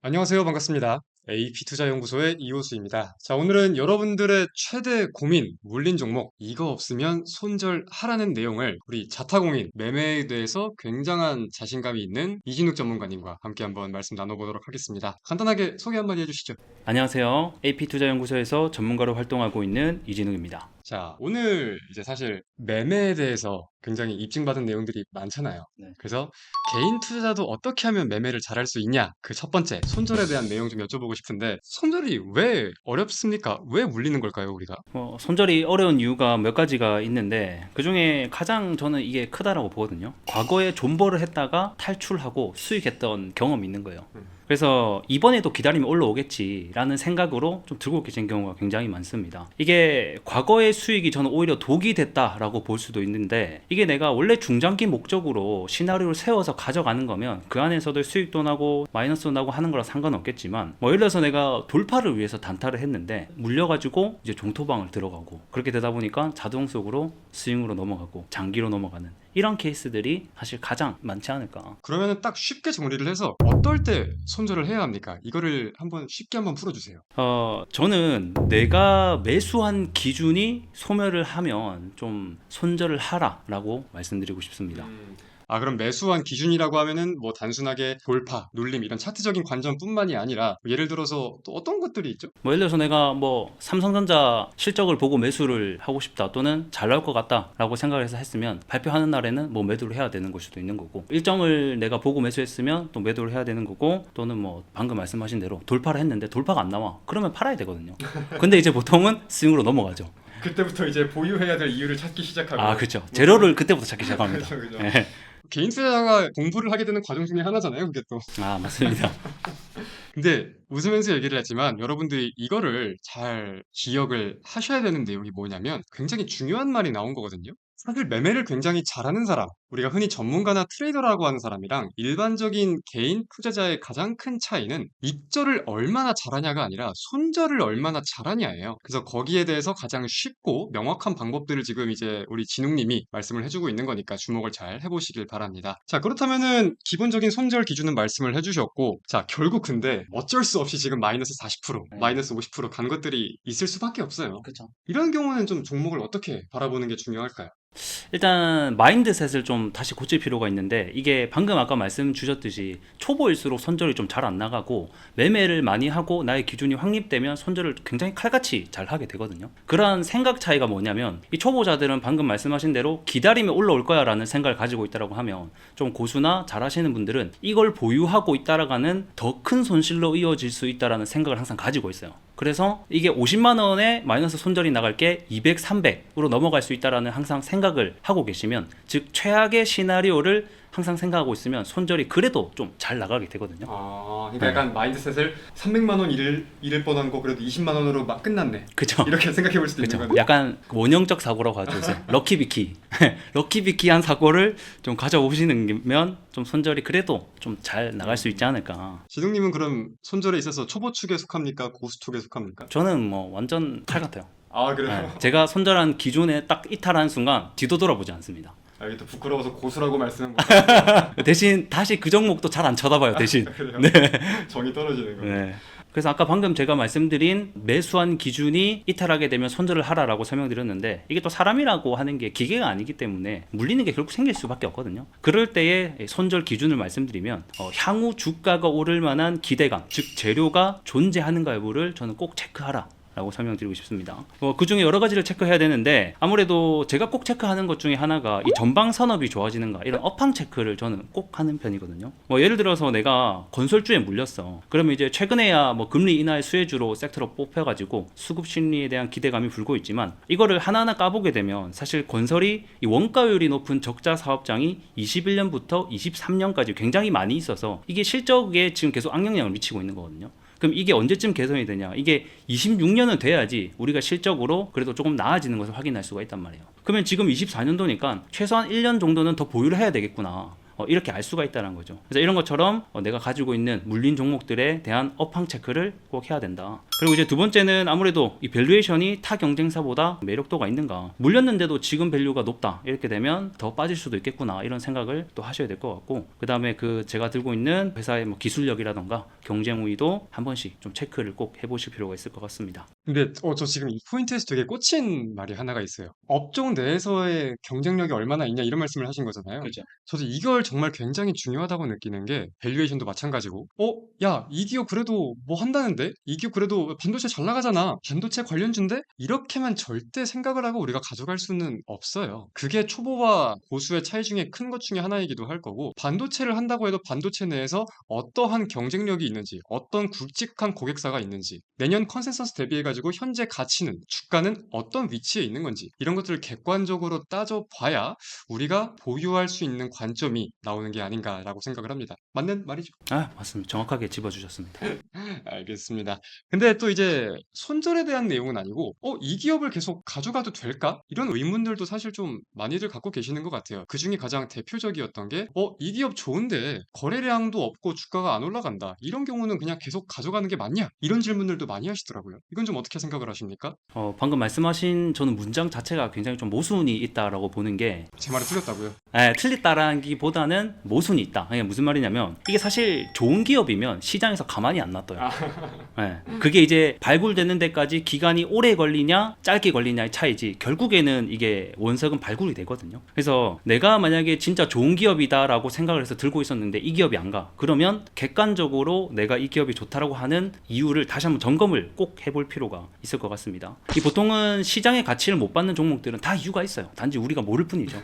안녕하세요. 반갑습니다. AP투자연구소의 이호수입니다. 자, 오늘은 여러분들의 최대 고민, 물린 종목, 이거 없으면 손절하라는 내용을 우리 자타공인 매매에 대해서 굉장한 자신감이 있는 이진욱 전문가님과 함께 한번 말씀 나눠보도록 하겠습니다. 간단하게 소개 한마디 해주시죠. 안녕하세요. AP투자연구소에서 전문가로 활동하고 있는 이진욱입니다. 자, 오늘 이제 사실 매매에 대해서 굉장히 입증받은 내용들이 많잖아요. 네. 그래서 개인 투자자도 어떻게 하면 매매를 잘할 수 있냐? 그 첫 번째, 손절에 대한 내용 좀 여쭤보고 싶은데, 손절이 왜 어렵습니까? 왜 물리는 걸까요, 우리가? 손절이 어려운 이유가 몇 가지가 있는데 그 중에 가장 저는 이게 크다라고 보거든요. 과거에 존버를 했다가 탈출하고 수익했던 경험이 있는 거예요. 그래서 이번에도 기다리면 올라오겠지라는 생각으로 좀 들고 계신 경우가 굉장히 많습니다. 이게 과거의 수익이 저는 오히려 독이 됐다라고 볼 수도 있는데, 이게 내가 원래 중장기 목적으로 시나리오를 세워서 가져가는 거면 그 안에서도 수익도 나고 마이너스도 나고 하는 거랑 상관없겠지만, 뭐 예를 들어서 내가 돌파를 위해서 단타를 했는데 물려가지고 이제 종토방을 들어가고, 그렇게 되다 보니까 자동적으로 스윙으로 넘어가고 장기로 넘어가는 이런 케이스들이 사실 가장 많지 않을까. 그러면은 딱 쉽게 정리를 해서 어떨 때 손절을 해야 합니까? 이거를 쉽게 한번 풀어주세요. 저는 내가 매수한 기준이 소멸을 하면 좀 손절을 하라라고 말씀드리고 싶습니다. 그럼 매수한 기준이라고 하면은 뭐 단순하게 돌파, 눌림 이런 차트적인 관점뿐만이 아니라 예를 들어서 또 어떤 것들이 있죠? 뭐 예를 들어서 내가 뭐 삼성전자 실적을 보고 매수를 하고 싶다, 또는 잘 나올 것 같다라고 생각을 해서 했으면 발표하는 날에는 뭐 매도를 해야 되는 걸 수도 있는 거고, 일정을 내가 보고 매수했으면 또 매도를 해야 되는 거고, 또는 뭐 방금 말씀하신 대로 돌파를 했는데 돌파가 안 나와, 그러면 팔아야 되거든요. 근데 이제 보통은 스윙으로 넘어가죠. 그때부터 이제 보유해야 될 이유를 찾기 시작하고. 그렇죠. 제로를 그때부터 찾기 시작합니다. 그죠, 그죠. 네. 개인 투자자가 공부를 하게 되는 과정 중에 하나잖아요, 그게 또. 맞습니다. 근데 웃으면서 얘기를 했지만 여러분들이 이거를 잘 기억을 하셔야 되는 내용이 뭐냐면 굉장히 중요한 말이 나온 거거든요. 사실 매매를 굉장히 잘하는 사람, 우리가 흔히 전문가나 트레이더라고 하는 사람이랑 일반적인 개인 투자자의 가장 큰 차이는 입절을 얼마나 잘하냐가 아니라 손절을 얼마나 잘하냐예요. 그래서 거기에 대해서 가장 쉽고 명확한 방법들을 지금 이제 우리 진웅님이 말씀을 해주고 있는 거니까 주목을 잘 해보시길 바랍니다. 자, 그렇다면은 기본적인 손절 기준은 말씀을 해주셨고, 자, 결국 근데 어쩔 수 없이 지금 마이너스 40%, 네. 마이너스 50% 간 것들이 있을 수밖에 없어요. 그렇죠. 이런 경우는 좀 종목을 어떻게 바라보는 게 중요할까요? 일단 마인드셋을 좀 다시 고칠 필요가 있는데, 이게 방금 아까 말씀 주셨듯이 초보일수록 손절이 좀 잘 안 나가고, 매매를 많이 하고 나의 기준이 확립되면 손절을 굉장히 칼같이 잘 하게 되거든요. 그런 생각 차이가 뭐냐면, 이 초보자들은 방금 말씀하신 대로 기다리면 올라올 거야 라는 생각을 가지고 있다고 하면, 좀 고수나 잘 하시는 분들은 이걸 보유하고 있다라가는 더 큰 손실로 이어질 수 있다라는 생각을 항상 가지고 있어요. 그래서 이게 50만 원에 마이너스 손절이 나갈 게 200, 300으로 넘어갈 수 있다라는 항상 생각을 하고 계시면, 즉 최악의 시나리오를 항상 생각하고 있으면 손절이 그래도 좀 잘 나가게 되거든요. 그러니까 약간 마인드셋을 300만 원 잃을 뻔한 거 그래도 20만 원으로 막 끝났네. 그죠? 이렇게 생각해 볼 수도 있는 그죠? 거네. 약간 원형적 사고라고 하죠. 요새. 럭키비키. 럭키비키한 사고를 좀 가져오시면 좀 손절이 그래도 좀 잘 나갈 수 있지 않을까. 지능님은 그럼 손절에 있어서 초보 축에 속합니까? 고수 축에 속합니까? 저는 뭐 완전 칼 같아요. 그래요? 제가 손절한 기준에 딱 이탈하는 순간 뒤도 돌아보지 않습니다. 이게 또 부끄러워서 고수라고 말씀한 거. 대신 다시 그 종목도 잘 안 쳐다봐요. 대신. 그래요? 네. 정이 떨어지는 거. 네. 그래서 아까 방금 제가 말씀드린 매수한 기준이 이탈하게 되면 손절을 하라라고 설명드렸는데, 이게 또 사람이라고 하는 게 기계가 아니기 때문에 물리는 게 결국 생길 수밖에 없거든요. 그럴 때에 손절 기준을 말씀드리면, 향후 주가가 오를 만한 기대감, 즉 재료가 존재하는가 여부를 저는 꼭 체크하라 라고 설명드리고 싶습니다. 그 중에 여러 가지를 체크해야 되는데, 아무래도 제가 꼭 체크하는 것 중에 하나가 이 전방 산업이 좋아지는가, 이런 업황 체크를 저는 꼭 하는 편이거든요. 예를 들어서 내가 건설주에 물렸어. 그러면 이제 최근에야 뭐 금리 인하의 수혜주로 섹터로 뽑혀가지고 수급 심리에 대한 기대감이 불고 있지만, 이거를 하나하나 까보게 되면 사실 건설이 이 원가율이 높은 적자 사업장이 21년부터 23년까지 굉장히 많이 있어서 이게 실적에 지금 계속 악영향을 미치고 있는 거거든요. 그럼 이게 언제쯤 개선이 되냐? 이게 26년은 돼야지 우리가 실적으로 그래도 조금 나아지는 것을 확인할 수가 있단 말이에요. 그러면 지금 24년도니까 최소한 1년 정도는 더 보유를 해야 되겠구나. 이렇게 알 수가 있다는 거죠. 그래서 이런 것처럼 내가 가지고 있는 물린 종목들에 대한 업황 체크를 꼭 해야 된다. 그리고 이제 두 번째는 아무래도 이 밸류에이션이 타 경쟁사보다 매력도가 있는가. 물렸는데도 지금 밸류가 높다. 이렇게 되면 더 빠질 수도 있겠구나. 이런 생각을 또 하셔야 될 것 같고, 그 다음에 그 제가 들고 있는 회사의 뭐 기술력이라던가 경쟁 우위도 한 번씩 좀 체크를 꼭 해보실 필요가 있을 것 같습니다. 근데 저 지금 이 포인트에서 되게 꽂힌 말이 하나가 있어요. 업종 내에서의 경쟁력이 얼마나 있냐 이런 말씀을 하신 거잖아요. 그렇죠. 저도 이걸 정말 굉장히 중요하다고 느끼는 게 밸류에이션도 마찬가지고 야, 이 기업 그래도 뭐 한다는데? 이 기업 그래도 반도체 잘 나가잖아. 반도체 관련주인데? 이렇게만 절대 생각을 하고 우리가 가져갈 수는 없어요. 그게 초보와 고수의 차이 중에 큰 것 중에 하나이기도 할 거고 반도체를 한다고 해도 반도체 내에서 어떠한 경쟁력이 있는지 어떤 굵직한 고객사가 있는지 내년 컨센서스 대비해가지고 현재 가치는 주가는 어떤 위치에 있는 건지 이런 것들을 객관적으로 따져봐야 우리가 보유할 수 있는 관점이 나오는 게 아닌가라고 생각을 합니다. 맞는 말이죠. 아, 맞습니다. 정확하게 짚어주셨습니다. 알겠습니다. 근데 또 이제 손절에 대한 내용은 아니고, 이 기업을 계속 가져가도 될까? 이런 의문들도 사실 좀 많이들 갖고 계시는 것 같아요. 그 중에 가장 대표적이었던 게, 이 기업 좋은데 거래량도 없고 주가가 안 올라간다. 이런 경우는 그냥 계속 가져가는 게 맞냐? 이런 질문들도 많이 하시더라고요. 이건 좀 어떻게 생각을 하십니까? 방금 말씀하신 저는 문장 자체가 굉장히 좀 모순이 있다라고 보는 게, 제 말이 틀렸다고요? 틀렸다라기보다는 모순이 있다. 이게 무슨 말이냐면 이게 사실 좋은 기업이면 시장에서 가만히 안 놔둬요. 그게 이제 발굴되는 데까지 기간이 오래 걸리냐 짧게 걸리냐의 차이지 결국에는 이게 원석은 발굴이 되거든요. 그래서 내가 만약에 진짜 좋은 기업이다라고 생각을 해서 들고 있었는데 이 기업이 안 가. 그러면 객관적으로 내가 이 기업이 좋다라고 하는 이유를 다시 한번 점검을 꼭 해볼 필요가 있을 것 같습니다. 이 보통은 시장의 가치를 못 받는 종목들은 다 이유가 있어요. 단지 우리가 모를 뿐이죠.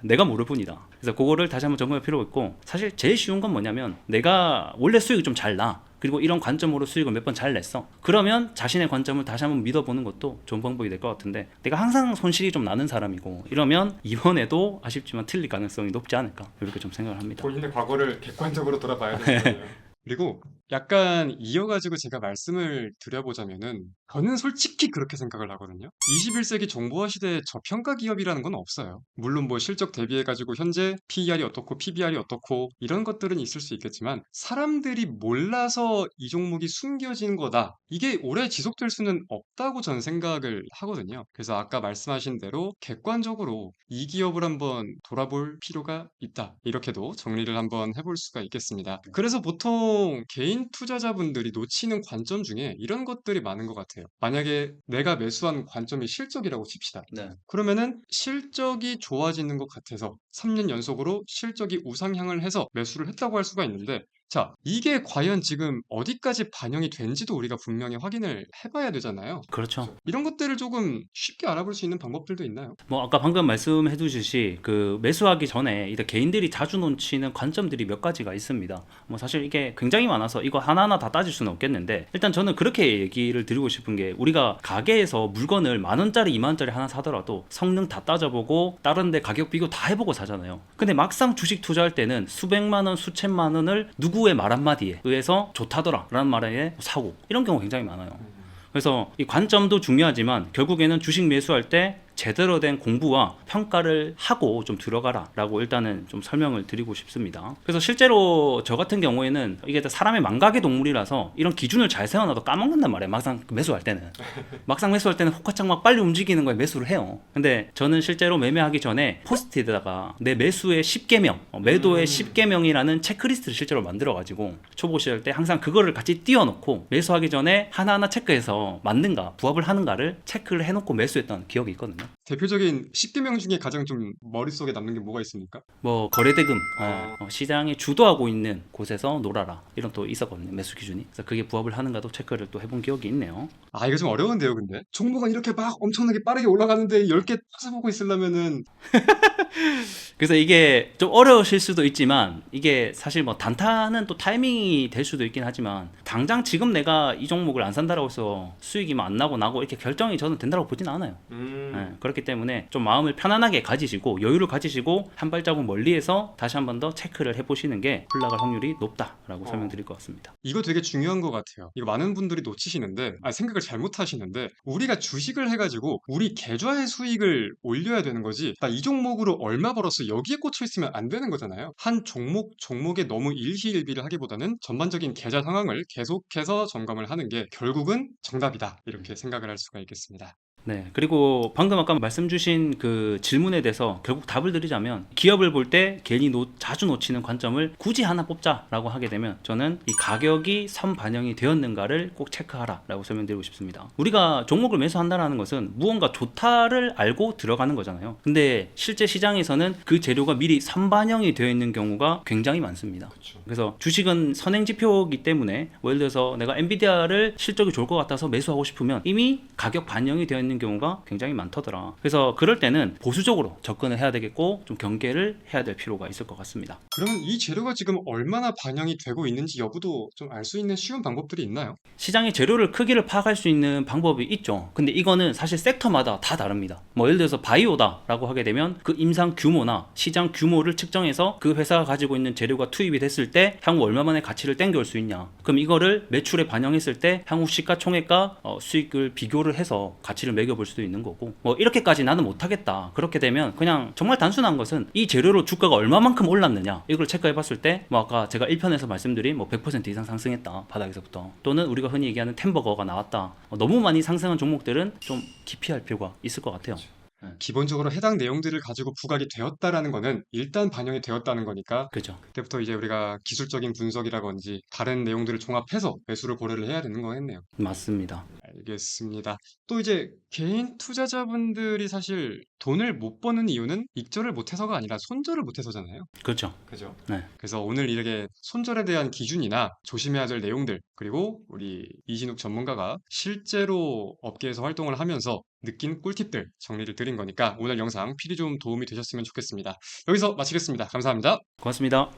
내가 모를 뿐이다. 그래서 그거를 다시 한번 점검할 필요가 있고, 사실 제일 쉬운 건 뭐냐면 내가 원래 수익이 좀 잘 나. 그리고 이런 관점으로 수익을 몇 번 잘 냈어. 그러면 자신의 관점을 다시 한번 믿어보는 것도 좋은 방법이 될 것 같은데, 내가 항상 손실이 좀 나는 사람이고 이러면 이번에도 아쉽지만 틀릴 가능성이 높지 않을까 이렇게 좀 생각을 합니다. 본인의 과거를 객관적으로 돌아봐야 되잖아요. 그리고 약간 이어가지고 제가 말씀을 드려보자면은 저는 솔직히 그렇게 생각을 하거든요. 21세기 정보화 시대에 저평가 기업이라는 건 없어요. 물론 뭐 실적 대비해가지고 현재 PER이 어떻고 PBR이 어떻고 이런 것들은 있을 수 있겠지만 사람들이 몰라서 이 종목이 숨겨진 거다. 이게 오래 지속될 수는 없다고 저는 생각을 하거든요. 그래서 아까 말씀하신 대로 객관적으로 이 기업을 한번 돌아볼 필요가 있다. 이렇게도 정리를 한번 해볼 수가 있겠습니다. 그래서 보통 개인 투자자분들이 놓치는 관점 중에 이런 것들이 많은 것 같아요. 만약에 내가 매수한 관점이 실적이라고 칩시다. 네. 그러면은 실적이 좋아지는 것 같아서 3년 연속으로 실적이 우상향을 해서 매수를 했다고 할 수가 있는데, 자, 이게 과연 지금 어디까지 반영이 된지도 우리가 분명히 확인을 해봐야 되잖아요. 그렇죠. 이런 것들을 조금 쉽게 알아볼 수 있는 방법들도 있나요? 뭐 아까 방금 말씀해 주듯이 그 매수하기 전에 이제 개인들이 자주 놓치는 관점들이 몇 가지가 있습니다. 뭐 사실 이게 굉장히 많아서 이거 하나하나 다 따질 수는 없겠는데, 일단 저는 그렇게 얘기를 드리고 싶은 게, 우리가 가게에서 물건을 10,000원짜리 20,000원짜리 하나 사더라도 성능 다 따져보고 다른 데 가격 비교 다 해보고 사잖아요. 근데 막상 주식 투자할 때는 수백만 원 수천만 원을 누구의 말 한마디에 의해서 좋다더라 라는 말에 사고, 이런 경우 굉장히 많아요. 그래서 이 관점도 중요하지만 결국에는 주식 매수할 때 제대로 된 공부와 평가를 하고 좀 들어가라 라고 일단은 좀 설명을 드리고 싶습니다. 그래서 실제로 저 같은 경우에는 이게 사람의 망각의 동물이라서 이런 기준을 잘 세워놔도 까먹는단 말이에요. 막상 매수할 때는 혹하창 막 빨리 움직이는 거에 매수를 해요. 근데 저는 실제로 매매하기 전에 포스트잇에다가 내 매수의 10개명, 매도의 10개명이라는 체크리스트를 실제로 만들어가지고 초보 시절 때 항상 그거를 같이 띄워놓고 매수하기 전에 하나하나 체크해서 맞는가 부합을 하는가를 체크를 해놓고 매수했던 기억이 있거든요. 대표적인 10개명 중에 가장 좀 머릿속에 남는 게 뭐가 있습니까? 뭐 거래대금, 시장에 주도하고 있는 곳에서 놀아라, 이런 또 있었거든요, 매수 기준이. 그래서 그게 부합을 하는가도 체크를 또 해본 기억이 있네요. 아, 이거 좀 어려운데요, 근데. 종목은 이렇게 막 엄청나게 빠르게 올라가는데 10개 찾아보고 있으려면은 그래서 이게 좀 어려우실 수도 있지만, 이게 사실 뭐 단타는 또 타이밍이 될 수도 있긴 하지만, 당장 지금 내가 이 종목을 안 산다라고 해서 수익이 안 나고 이렇게 결정이 저는 된다고 보진 않아요. 그렇기 그렇기 때문에 좀 마음을 편안하게 가지시고 여유를 가지시고 한 발자국 멀리에서 다시 한 번 더 체크를 해보시는 게 올라갈 확률이 높다라고 설명드릴 것 같습니다. 이거 되게 중요한 것 같아요. 이거 많은 분들이 놓치시는데, 생각을 잘못 하시는데, 우리가 주식을 해가지고 우리 계좌의 수익을 올려야 되는 거지. 나 이 종목으로 얼마 벌었어. 여기에 꽂혀 있으면 안 되는 거잖아요. 한 종목에 너무 일희일비를 하기보다는 전반적인 계좌 상황을 계속해서 점검을 하는 게 결국은 정답이다. 이렇게 생각을 할 수가 있겠습니다. 네. 그리고 방금 아까 말씀 주신 그 질문에 대해서 결국 답을 드리자면 기업을 볼 때 괜히 자주 놓치는 관점을 굳이 하나 뽑자라고 하게 되면 저는 이 가격이 선 반영이 되었는가를 꼭 체크하라라고 설명드리고 싶습니다. 우리가 종목을 매수한다는 것은 무언가 좋다를 알고 들어가는 거잖아요. 근데 실제 시장에서는 그 재료가 미리 선 반영이 되어 있는 경우가 굉장히 많습니다. 그렇죠. 그래서 주식은 선행 지표이기 때문에 예를 들어서 내가 엔비디아를 실적이 좋을 것 같아서 매수하고 싶으면 이미 가격 반영이 되어 있는 경우가 굉장히 많더라. 그래서 그럴 때는 보수적으로 접근을 해야 되겠고 좀 경계를 해야 될 필요가 있을 것 같습니다. 그러면 이 재료가 지금 얼마나 반영이 되고 있는지 여부도 좀 알 수 있는 쉬운 방법들이 있나요? 시장의 재료를 크기를 파악할 수 있는 방법이 있죠. 근데 이거는 사실 섹터마다 다 다릅니다. 뭐 예를 들어서 바이오다라고 하게 되면 그 임상 규모나 시장 규모를 측정해서 그 회사가 가지고 있는 재료가 투입이 됐을 때 향후 얼마 만에 가치를 땡겨올 수 있냐. 그럼 이거를 매출에 반영했을 때 향후 시가총액과 수익을 비교를 해서 가치를 매겨볼 수도 있는 거고, 뭐 이렇게까지 나는 못하겠다. 그렇게 되면 그냥 정말 단순한 것은 이 재료로 주가가 얼마만큼 올랐느냐 이걸 체크해 봤을 때 뭐 아까 제가 1편에서 말씀드린 뭐 100% 이상 상승했다 바닥에서부터, 또는 우리가 흔히 얘기하는 템버거가 나왔다, 너무 많이 상승한 종목들은 좀 기피할 필요가 있을 것 같아요. 기본적으로 해당 내용들을 가지고 부각이 되었다라는 거는 일단 반영이 되었다는 거니까 그죠. 그때부터 이제 우리가 기술적인 분석이라든지 다른 내용들을 종합해서 매수를 고려를 해야 되는 거겠네요. 맞습니다. 알겠습니다. 또 이제 개인 투자자분들이 사실 돈을 못 버는 이유는 익절을 못해서가 아니라 손절을 못해서잖아요. 그렇죠. 그죠. 네. 그래서 오늘 이렇게 손절에 대한 기준이나 조심해야 될 내용들, 그리고 우리 이진욱 전문가가 실제로 업계에서 활동을 하면서 느낀 꿀팁들 정리를 드린 거니까 오늘 영상 필히 좀 도움이 되셨으면 좋겠습니다. 여기서 마치겠습니다. 감사합니다. 고맙습니다.